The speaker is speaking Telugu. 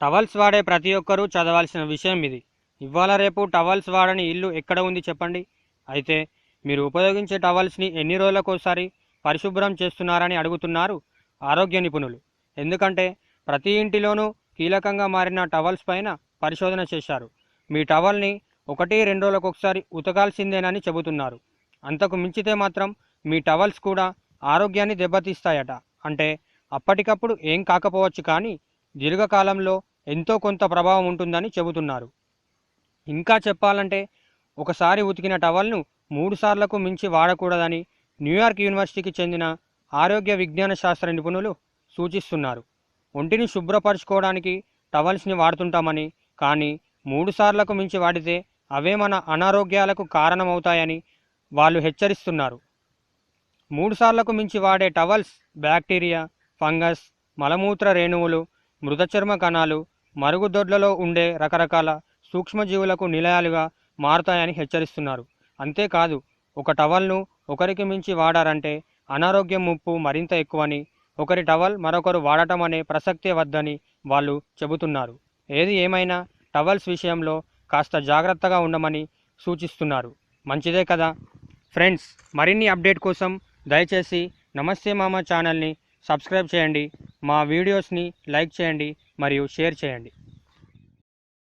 టవల్స్ వాడే ప్రతి ఒక్కరూ చదవాల్సిన విషయం ఇది. ఇవాళ రేపు టవల్స్ వాడని ఇల్లు ఎక్కడ ఉంది చెప్పండి? అయితే మీరు ఉపయోగించే టవల్స్ని ఎన్ని రోజులకోసారి పరిశుభ్రం చేస్తున్నారని అడుగుతున్నారు ఆరోగ్య నిపుణులు. ఎందుకంటే ప్రతి ఇంటిలోనూ కీలకంగా మారిన టవల్స్ పైన పరిశోధన చేశారు. మీ టవల్ని 1-2 రోజులకు ఒకసారి ఉతకాల్సిందేనని చెబుతున్నారు. అంతకు మించితే మాత్రం మీ టవల్స్ కూడా ఆరోగ్యాన్ని దెబ్బతీస్తాయట. అంటే అప్పటికప్పుడు ఏం కాకపోవచ్చు, కానీ దీర్ఘకాలంలో ఎంతో కొంత ప్రభావం ఉంటుందని చెబుతున్నారు. ఇంకా చెప్పాలంటే ఒకసారి ఉతికిన టవల్ను 3 సార్లకు మించి వాడకూడదని న్యూయార్క్ యూనివర్సిటీకి చెందిన ఆరోగ్య విజ్ఞాన శాస్త్ర నిపుణులు సూచిస్తున్నారు. ఒంటిని శుభ్రపరచుకోవడానికి టవల్స్ని వాడుతుంటామని, కానీ 3 సార్లకు మించి వాడితే అవే మన అనారోగ్యాలకు కారణమవుతాయని వాళ్ళు హెచ్చరిస్తున్నారు. 3 సార్లకు మించి వాడే టవల్స్ బ్యాక్టీరియా, ఫంగస్, మలమూత్ర రేణువులు, మృత చర్మ కణాలు, మరుగుదొడ్లలో ఉండే రకరకాల సూక్ష్మజీవులకు నిలయాలుగా మారుతాయని హెచ్చరిస్తున్నారు. అంతేకాదు, ఒక టవల్ను ఒకరికి మించి వాడారంటే అనారోగ్యం ముప్పు మరింత ఎక్కువని, ఒకరి టవల్ మరొకరు వాడటం అనే ప్రసక్తే వద్దని వాళ్ళు చెబుతున్నారు. ఏది ఏమైనా టవల్స్ విషయంలో కాస్త జాగ్రత్తగా ఉండమని సూచిస్తున్నారు. మంచిదే కదా ఫ్రెండ్స్. మరిన్ని అప్డేట్ కోసం దయచేసి నమస్తే మామ ఛానల్ని సబ్స్క్రైబ్ చేయండి. మా వీడియోస్ని లైక్ చేయండి మరియు షేర్ చేయండి.